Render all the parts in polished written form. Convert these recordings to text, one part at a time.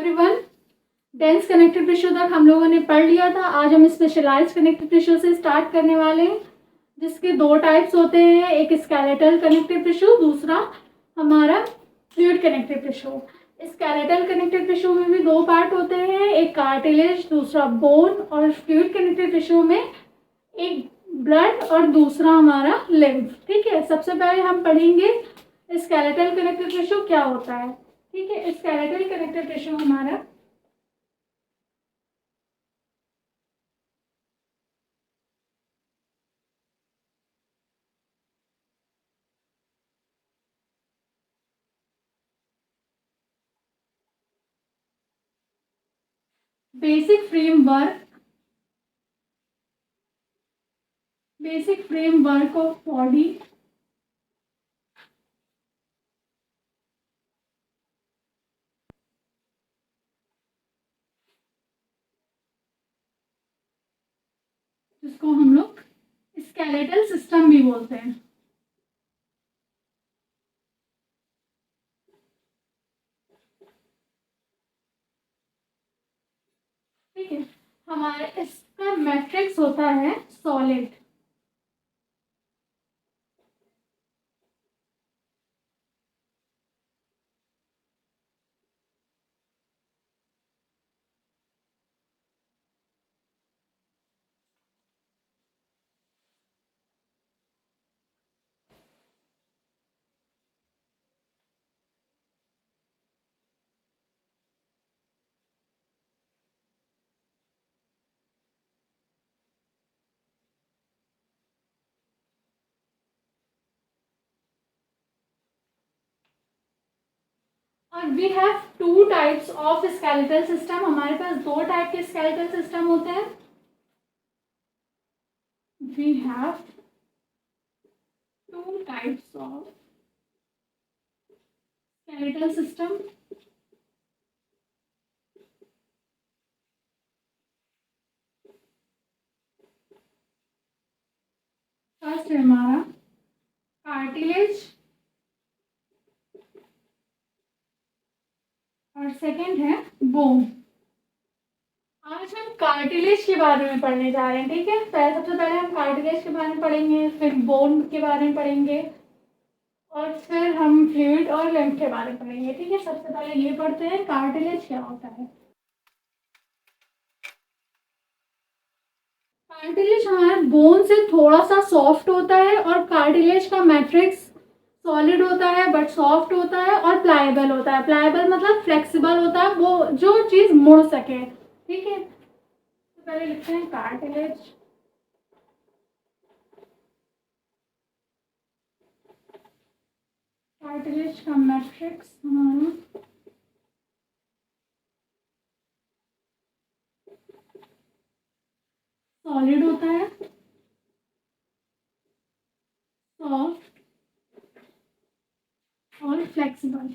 Everyone, dense connective tissue तक हम लोगों ने पढ़ लिया था। आज हम स्पेशलाइज्ड कनेक्टिव टिश्यू से स्टार्ट करने वाले हैं, जिसके दो टाइप्स होते हैं, एक स्केलेटल कनेक्टिव टिश्यू, दूसरा हमारा fluid connective tissue. Skeletal connective tissue में भी दो पार्ट होते हैं, एक कार्टिलेज, दूसरा बोन। और फ्लूइड कनेक्टिव टिश्यू में एक ब्लड और दूसरा हमारा लिम्फ। ठीक है, सबसे पहले हम पढ़ेंगे स्केलेटल कनेक्टिव टिश्यू क्या होता है। ठीक है, स्केलेटल कनेक्टिव टिश्यू हमारा बेसिक फ्रेमवर्क ऑफ बॉडी जिसको हम लोग स्केलेटल सिस्टम भी बोलते हैं। ठीक है, हमारे इसका मैट्रिक्स होता है सॉलिड। और we have two types of skeletal system. हमारे पास दो टाइप के स्केलेटल सिस्टम होते हैं। We have two types of skeletal system. First है हमारा कार्टिलेज और सेकंड है बोन। आज हम कार्टिलेज के बारे में पढ़ने जा रहे हैं। ठीक है, सबसे पहले हम कार्टिलेज के बारे में पढ़ेंगे, फिर बोन के बारे में पढ़ेंगे और फिर हम फ्लूइड और लिम्फ के बारे में पढ़ेंगे। ठीक है, सबसे पहले ये पढ़ते हैं कार्टिलेज क्या होता है। कार्टिलेज हमारे बोन से थोड़ा सा सॉफ्ट होता है और कार्टिलेज का मैट्रिक्स सॉलिड होता है बट सॉफ्ट होता है और प्लाएबल होता है। प्लाएबल मतलब फ्लेक्सिबल होता है, वो जो चीज मुड़ सके। ठीक है, तो पहले लिखते हैं कार्टिलेज। कार्टिलेज का मैट्रिक्स हमारा सॉलिड होता है, सॉफ्ट और फ्लेक्सिबल।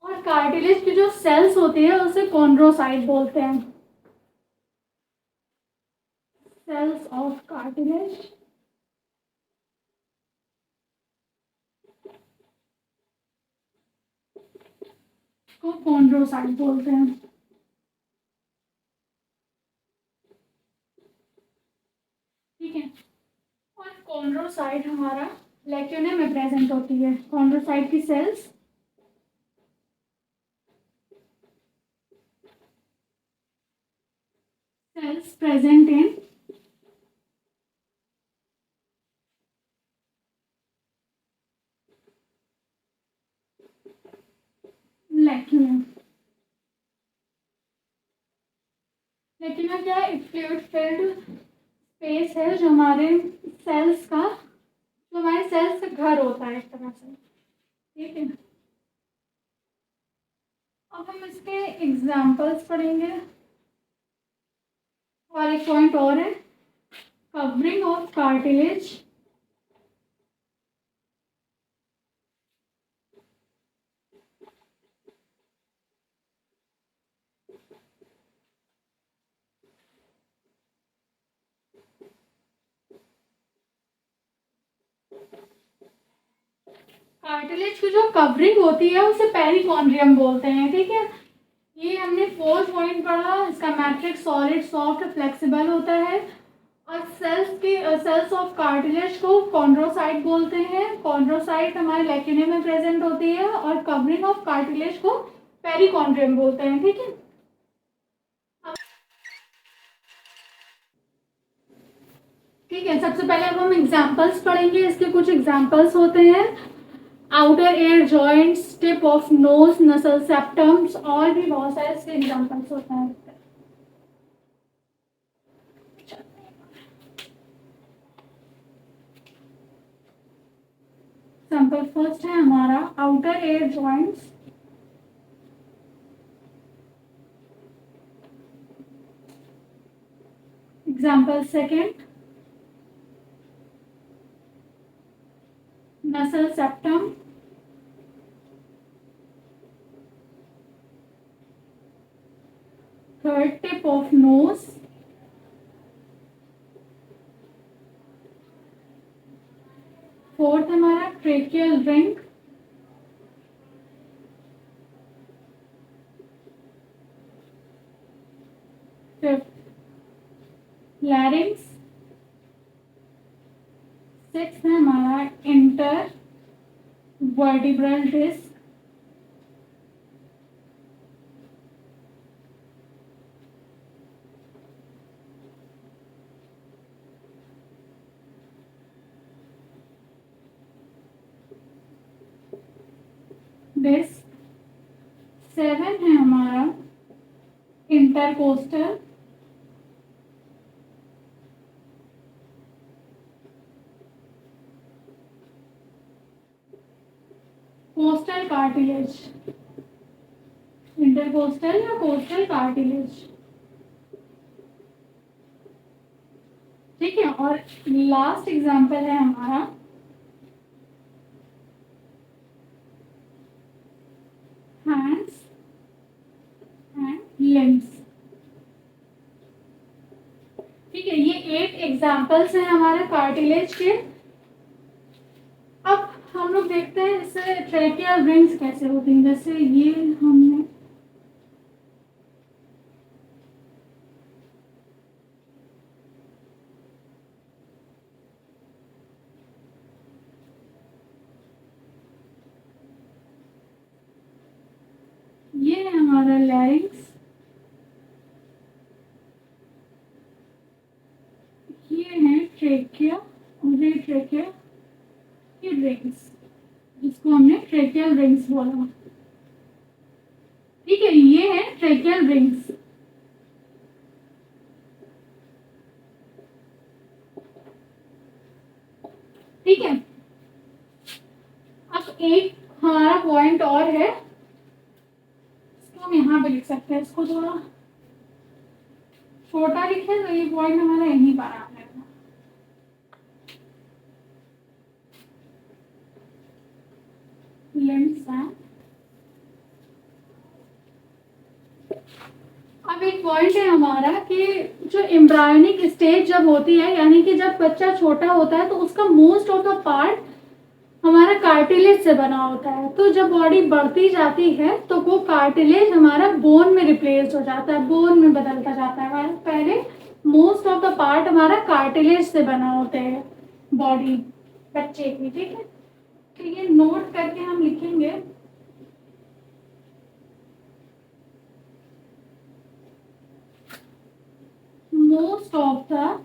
और कार्टिलेज की जो सेल्स होती है उसे कॉन्ड्रोसाइट बोलते हैं। सेल्स ऑफ कार्टिलेज को कॉन्ड्रोसाइट बोलते हैं। ठीक है, और कॉन्ड्रोसाइट हमारा लेक्यूने में प्रेजेंट होती है। कॉन्ड्रोसाइट की सेल्स प्रेजेंट इन लेक्यूना। लेक्यूना क्या है? एक फ्लूइड फिल्ड स्पेस है जो हमारे सेल्स का घर होता है एक तरह से। ठीक है, अब हम इसके एग्जाम्पल्स पढ़ेंगे। और एक पॉइंट और है, कवरिंग ऑफ कार्टिलेज कार्टिलेज की जो कवरिंग होती है उसे पेरिकॉन्ड्रियम बोलते हैं, ठीक है। ये हमने 4 पॉइंट पढ़ा, इसका मैट्रिक्स सॉलिड, सॉफ्ट, फ्लेक्सिबल होता है। और सेल्स ऑफ कार्टिलेज को कॉन्ड्रोसाइट बोलते हैं। कॉन्ड्रोसाइट हमारे लेक्यूने में प्रेजेंट होती है और कवरिंग ऑफ कार्टिलेज को पेरिकॉन्ड्रियम बोलते हैं, ठीक है। ठीक है, सबसे पहले अब हम एग्जाम्पल्स पढ़ेंगे। इसके कुछ एग्जाम्पल्स होते हैं outer ear joints, tip of nose, नसल सेप्टम्स, और भी बहुत सारे इसके एग्जाम्पल्स होते हैं। एग्जाम्पल फर्स्ट है हमारा outer ear joints. Example second nasal septum, third tip of nose, fourth हमारा tracheal ring, fifth larynx, sixth है हमारा intervertebral disc, disc, seven है हमारा इंटरकोस्टल, कोस्टल कार्टिलेज, इंटरकोस्टल या कोस्टल कार्टिलेज, ठीक है। और लास्ट एग्जांपल है हमारा हैंड्स एंड लिम्स, ठीक है। ये 8 एग्जांपल्स हैं हमारे कार्टिलेज के। अब हम लोग देखते हैं इससे ट्रेकियल रिंग्स कैसे होती हैं। जैसे ये हमने ये है हमारा लैरिंग्स, ये है ट्रेकिया और ये ट्रेकिया, ये रिंग्स जिसको हमने ट्रेकियल रिंग्स बोला, ठीक है। ये है ट्रेकियल रिंग्स। ठीक है, अब एक हमारा पॉइंट और है, इसको हम यहाँ पे लिख सकते हैं। इसको थोड़ा छोटा लिखे तो ये पॉइंट हमारा यहीं पर आ जाएगा। लिम्स हैं। अब एक पॉइंट है हमारा कि जो एम्ब्रायोनिक स्टेज जब होती है, यानी कि जब बच्चा छोटा होता है, तो उसका मोस्ट ऑफ द पार्ट हमारा कार्टिलेज से बना होता है। तो जब बॉडी बढ़ती जाती है तो वो कार्टिलेज हमारा बोन में रिप्लेस हो जाता है, बोन में बदलता जाता है। पहले मोस्ट ऑफ द पार्ट हमारा कार्टिलेज से बना होते हैं बॉडी बच्चे की, ठीक है। तो ये नोट करके हम लिखेंगे। मोस्ट ऑफ द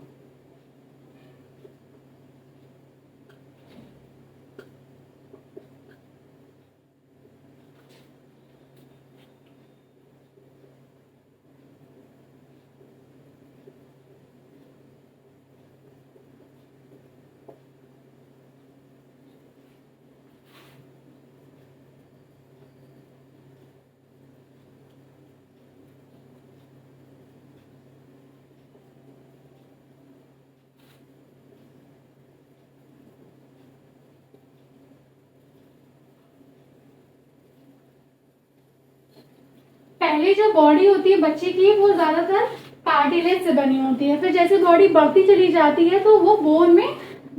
पहले जो बॉडी होती है बच्चे की वो ज्यादातर कार्टिलेज से बनी होती है, फिर जैसे बॉडी बढ़ती चली जाती है तो वो बोन में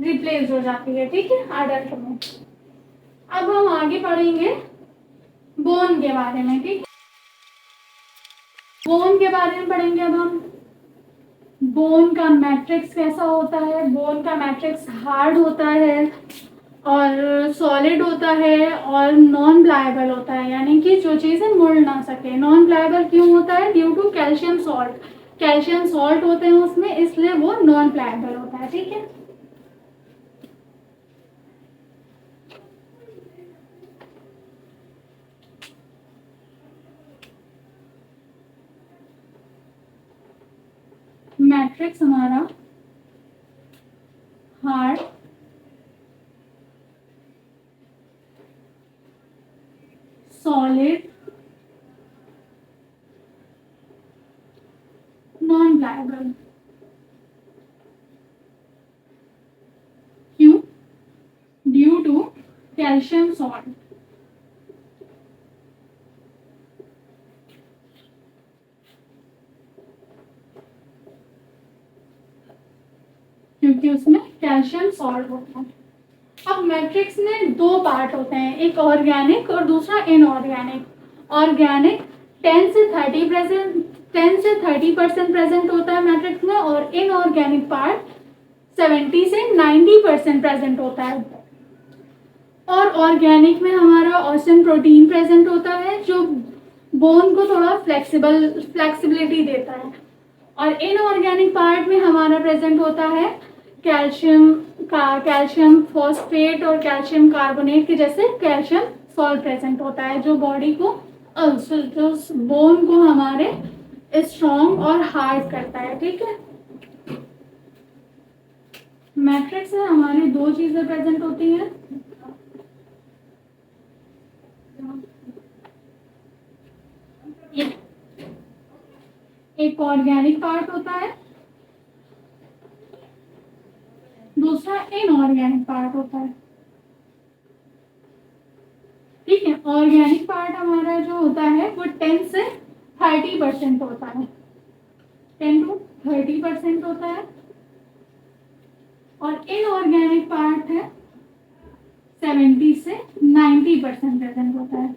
रिप्लेस हो जाती है, ठीक है, अडल्ट में। अब हम आगे पढ़ेंगे बोन के बारे में। ठीक, बोन के बारे में पढ़ेंगे अब हम। बोन का मैट्रिक्स कैसा होता है। बोन का मैट्रिक्स हार्ड होता है और सॉलिड होता है और नॉन प्लायबल होता है, यानी कि जो चीज़ें मुड़ ना सके। नॉन प्लायबल क्यों होता है? Due to calcium salt. Calcium salt होते हैं उसमें, इसलिए वो नॉन प्लायबल होता है। ठीक है, मैट्रिक्स हमारा हार्ड, सॉलिड, नॉन प्लायबल। क्यों? Due to calcium salt. क्योंकि उसमें कैल्शियम सॉल्ट होता है। अब मैट्रिक्स में दो पार्ट होते हैं, एक ऑर्गेनिक और दूसरा इनऑर्गेनिक। ऑर्गेनिक 10 से 30% प्रेजेंट होता है मैट्रिक्स में, और इनऑर्गेनिक पार्ट 70 से 90% प्रेजेंट होता है। और ऑर्गेनिक में हमारा ऑस्टिन प्रोटीन प्रेजेंट होता है, जो बोन को थोड़ा फ्लेक्सिबिलिटी देता है। और इनऑर्गेनिक पार्ट में हमारा प्रेजेंट होता है कैल्शियम फॉस्फेट और कैल्शियम कार्बोनेट के जैसे कैल्शियम सॉल्ट प्रेजेंट होता है, जो बॉडी को जो बोन को हमारे स्ट्रॉन्ग और हार्ड करता है। ठीक है, मैट्रिक्स में हमारी दो चीजें प्रेजेंट होती हैं। एक ऑर्गेनिक पार्ट होता है, दूसरा इनऑर्गेनिक पार्ट होता है। ठीक है, ऑर्गेनिक पार्ट हमारा जो होता है वो 10 से 30% होता है, 10 to 30% होता है। और इनऑर्गेनिक पार्ट है 70 से 90% प्रेजेंट होता है।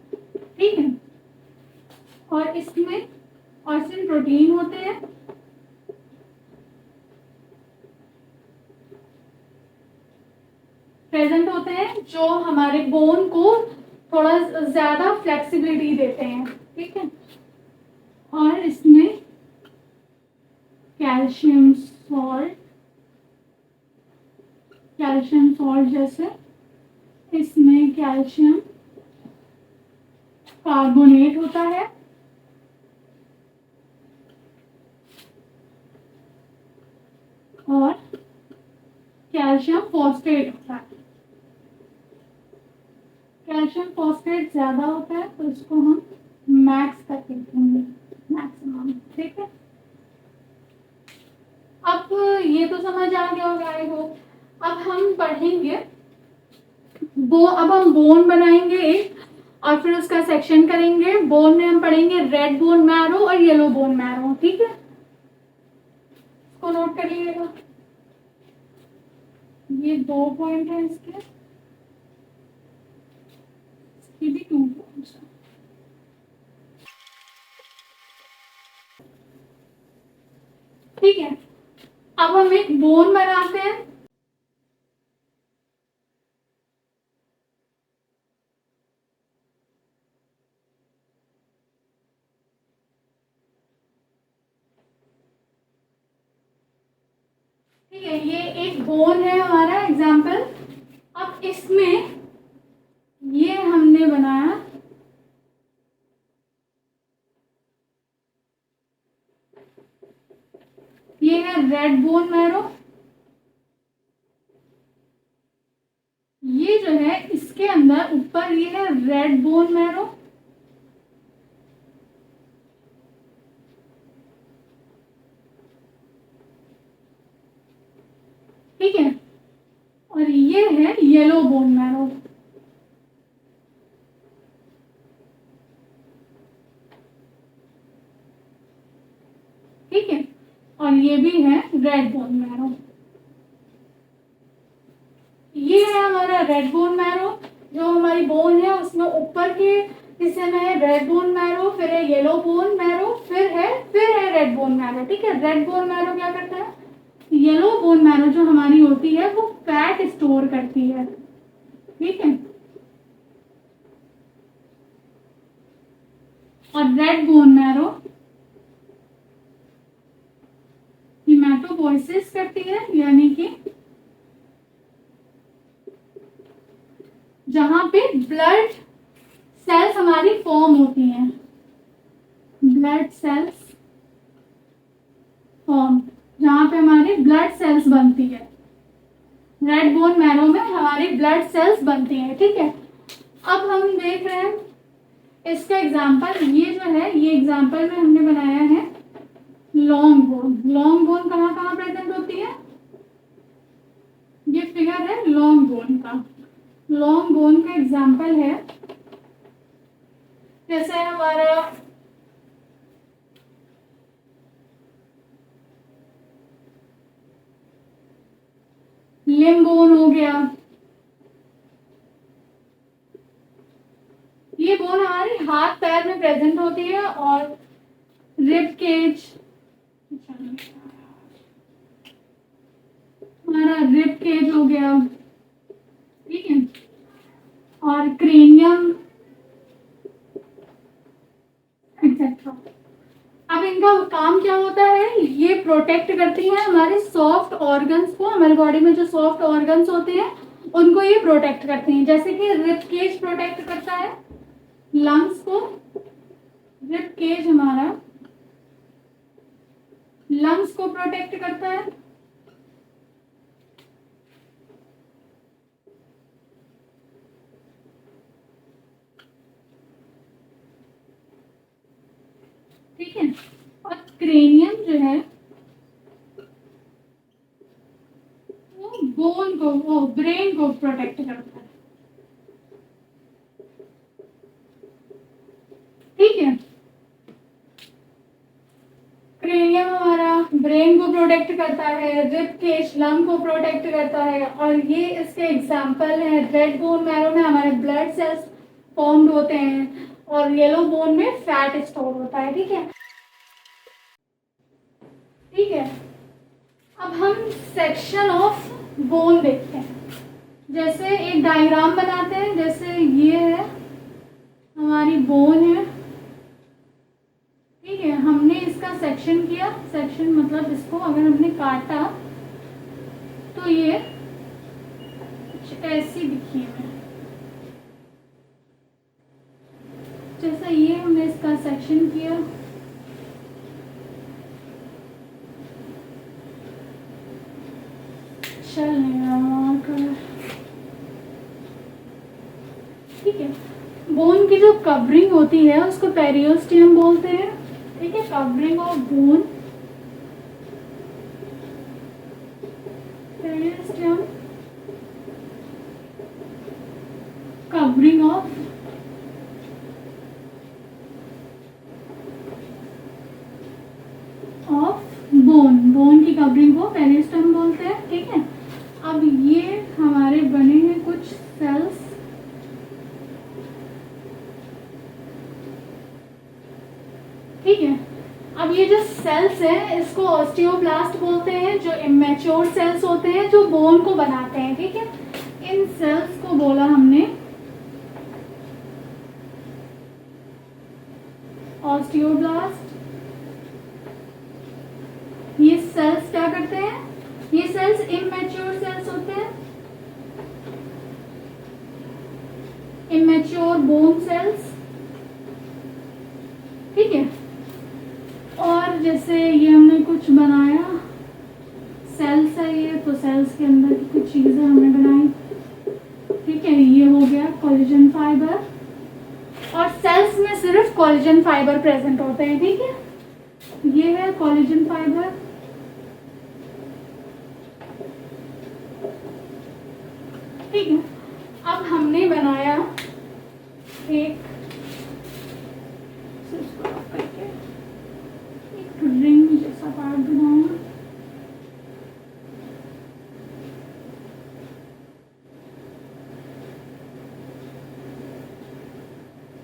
ठीक है, और इसमें ऑस्टिन प्रोटीन होते हैं, प्रेजेंट होते हैं, जो हमारे बोन को थोड़ा ज्यादा फ्लेक्सिबिलिटी देते हैं। ठीक है, और इसमें कैल्शियम सॉल्ट जैसे इसमें कैल्शियम कार्बोनेट होता है और कैल्शियम फॉस्फेट होता है। कैल्शियम फॉस्फेट ज्यादा होता है तो इसको हम मैक्स करके लिखेंगे, मैक्सिमम। ठीक है, अब ये तो समझ आ गया होगा आई होप। अब हम पढ़ेंगे अब हम बोन बनाएंगे एक, और फिर उसका सेक्शन करेंगे। बोन में हम पढ़ेंगे रेड बोन मैरो और येलो बोन मैरो। ठीक है, इसको नोट कर लीजिएगा। ये 2 पॉइंट है इसके भी 2 पॉइंट्स। ठीक है, अब हम एक बोन बनाते हैं। ठीक है, ये एक बोन है हमारा एग्जाम्पल। अब इसमें ये हमने बनाया ये है रेड बोन मैरो। ये जो है इसके अंदर ऊपर ये है रेड बोन मैरो। ठीक है, और ये है येलो बोन मैरो। ठीक है, और ये भी है रेड बोन मैरो। ये है हमारा रेड बोन मैरो, जो हमारी हमारी बोन है उसमें ऊपर के हिस्से में है रेड बोन मैरो, फिर है येलो बोन मैरो, फिर है रेड बोन मैरो। ठीक है, रेड बोन मैरो क्या करता है, येलो बोन मैरो जो हमारी होती है वो फैट स्टोर करती है। ठीक है, और रेड बोन मैरो हीमेटोपोइसिस करती है, यानी कि जहां पे ब्लड सेल्स हमारी फॉर्म होती हैं, ब्लड सेल्स फॉर्म, जहां पे हमारी ब्लड सेल्स बनती है, रेड बोन मैरो में हमारी ब्लड सेल्स बनती है। ठीक है, अब हम देख रहे हैं इसका एग्जाम्पल, ये जो है ये एग्जाम्पल में हमने बनाया है लॉन्ग बोन। लॉन्ग बोन कहाँ कहाँ प्रेजेंट होती है, ये फिगर है लॉन्ग बोन का। लॉन्ग बोन का एग्जाम्पल है जैसे हमारा लिम्ब बोन हो गया, ये बोन हमारे हाथ पैर में प्रेजेंट होती है, और रिब केज, हमारा रिब केज हो गया। ठीक है, और क्रेनियम एक्सेट्रा। अब इनका काम क्या होता है, ये प्रोटेक्ट करती हैं हमारे सॉफ्ट ऑर्गन्स को, हमारे बॉडी में जो सॉफ्ट ऑर्गन्स होते हैं उनको ये प्रोटेक्ट करती हैं। जैसे कि रिब केज प्रोटेक्ट करता है लंग्स को, रिब केज हमारा लंग्स को प्रोटेक्ट करता है। ठीक है, और क्रेनियम जो है वो बोन को, वो ब्रेन को प्रोटेक्ट करता है। ठीक है, क्रेनियम हमारा ब्रेन को प्रोटेक्ट करता है, रिब केज लंग को प्रोटेक्ट करता है, और ये इसके एग्जाम्पल है। रेड बोन मैरो में हमारे ब्लड सेल्स फॉर्म्ड होते हैं, और येलो बोन में फैट स्टोर होता है। ठीक है, ठीक है, अब हम सेक्शन ऑफ बोन देखते हैं। जैसे एक डायग्राम बनाते हैं, जैसे ये है हमारी बोन है। ठीक है, हमने इसका सेक्शन किया, सेक्शन मतलब इसको अगर हमने काटा तो ये कुछ ऐसी दिखी है। जैसा ये हमने इसका सेक्शन किया, चल नहीं रहा कलर। ठीक है, बोन की जो कवरिंग होती है उसको पेरियोस्टियम बोलते हैं। ठीक है, covering of bone, periosteum covering of bone, bone की कवरिंग को पेरियोस्टियम बोलते हैं। ठीक है, अब ये हमारे बने हैं कुछ सेल्स। ठीक है, अब ये जो सेल्स हैं इसको ऑस्टियोब्लास्ट बोलते हैं, जो इमेच्योर सेल्स होते हैं जो बोन को बनाते हैं। ठीक है, इन सेल्स को बोला हमने ऑस्टियोब्लास्ट। ये सेल्स क्या करते हैं, ये सेल्स इमेच्योर सेल्स होते हैं, इमेच्योर बोन सेल्स। ठीक है, और जैसे ये हमने कुछ बनाया, सेल्स है ये, तो सेल्स के अंदर कुछ चीजें हमने बनाई। ठीक है, ये हो गया कोलेजन फाइबर, और सेल्स में सिर्फ कोलेजन फाइबर प्रेजेंट होते हैं। ठीक है, ये है कोलेजन फाइबर। ठीक है, अब हमने बनाया एक रिंग जैसा पार्ट बनाया।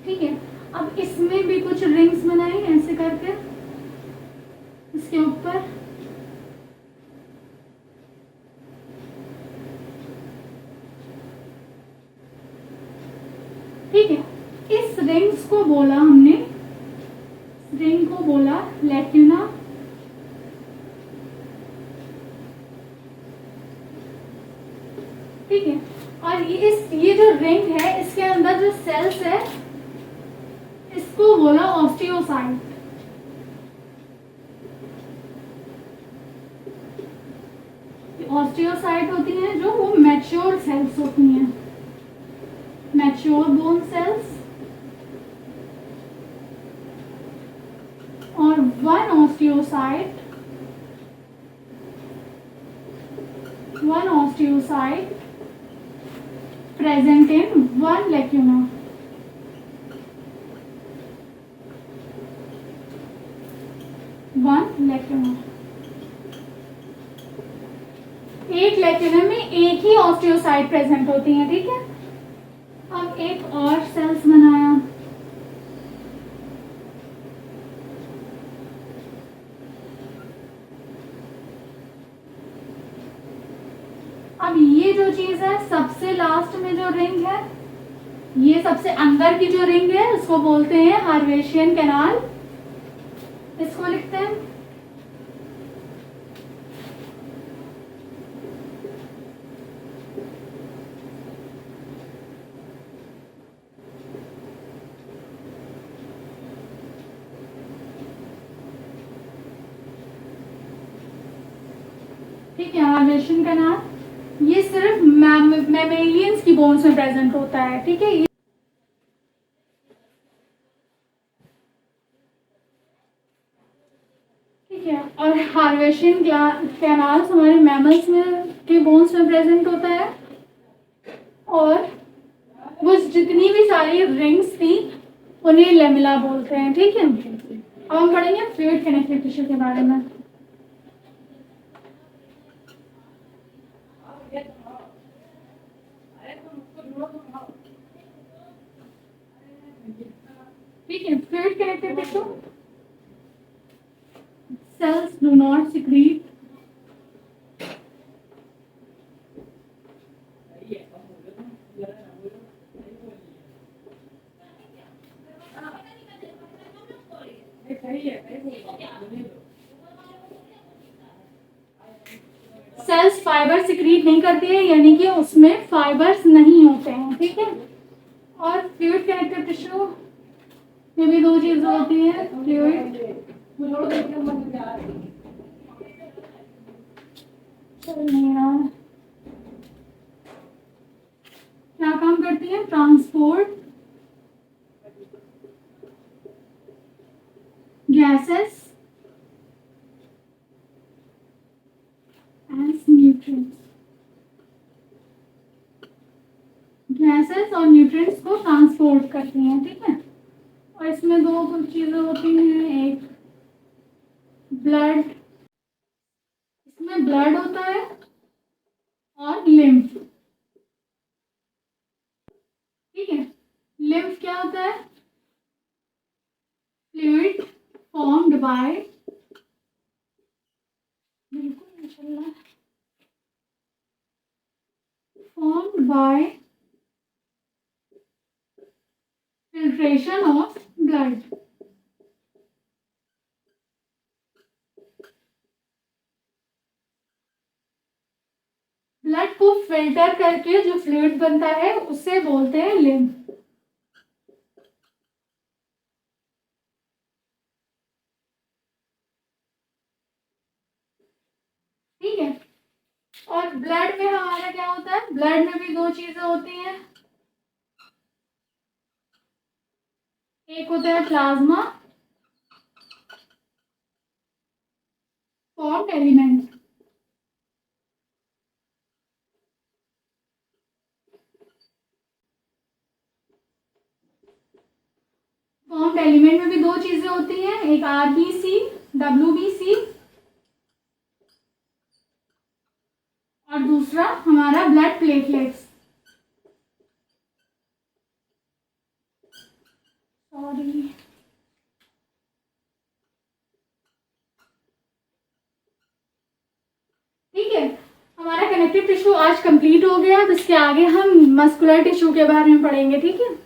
ठीक है, अब इसमें भी कुछ रिंग्स बनाए ऐसे करके इसके ऊपर। ठीक है, इस रिंग्स को बोला हमने, रिंग को बोला लैक्यूना। ठीक है, और ये जो रिंग है इसके अंदर जो सेल्स है इसको बोला ऑस्टियोसाइट। ऑस्टियोसाइट होती हैं जो वो मैच्योर सेल्स होती हैं, मैच्योर बोन सेल्स। और one osteocyte present in one lacuna. एक लैक्यूना में एक ही ऑस्टियोसाइट प्रेजेंट होती है। ठीक है, अब एक और सेल्स बनाया। अब ये जो चीज है सबसे लास्ट में जो रिंग है, ये सबसे अंदर की जो रिंग है उसको बोलते हैं हार्वेशियन कैनाल। इसको लिखते हैं ठीक है, हार्वेशियन कैनाल। ये सिर्फ मैमेलियंस की बोन्स में प्रेजेंट होता है। ठीक है, और हार्वेशियन कैनाल्स हमारे मैमल्स में के बोन्स में प्रेजेंट होता है। और वो जितनी भी सारी रिंग्स थी उन्हें लेमिला बोलते हैं। ठीक है, अब हम पढ़ेंगे फ्लूइड कनेक्टिव टिश्यू के बारे में। ठीक है, fluid connective tissue, cells do not secrete cells fibre secrete नहीं करती है, यानी कि उसमें फाइबर्स नहीं होते हैं। ठीक है, और फ्लूइड कनेक्टिव टिश्यू में भी दो चीजें होती हैं, फ्लूइड क्या काम करती है, transport gases and nutrients, gases और न्यूट्रिएंट्स को ट्रांसपोर्ट करती हैं। ठीक है, और इसमें दो चीजें होती हैं, एक ब्लड, इसमें ब्लड होता है, और लिम्फ। ठीक है, लिम्फ क्या होता है, fluid formed by, formed by filtration of blood। Blood को फिल्टर करके जो फ्लूइड बनता है उसे बोलते हैं लिम्फ। ठीक है, और ब्लड में हमारा क्या होता है, ब्लड में भी दो चीजें होती हैं, एक होता है plasma formed element. Formed element में भी दो चीजें होती हैं, एक आरबीसी, डब्ल्यूबीसी, और दूसरा हमारा ब्लड प्लेटलेट्स। सॉरी। ठीक है, हमारा कनेक्टिव टिश्यू आज कंप्लीट हो गया। अब इसके आगे हम मस्कुलर टिश्यू के बारे में पढ़ेंगे। ठीक है।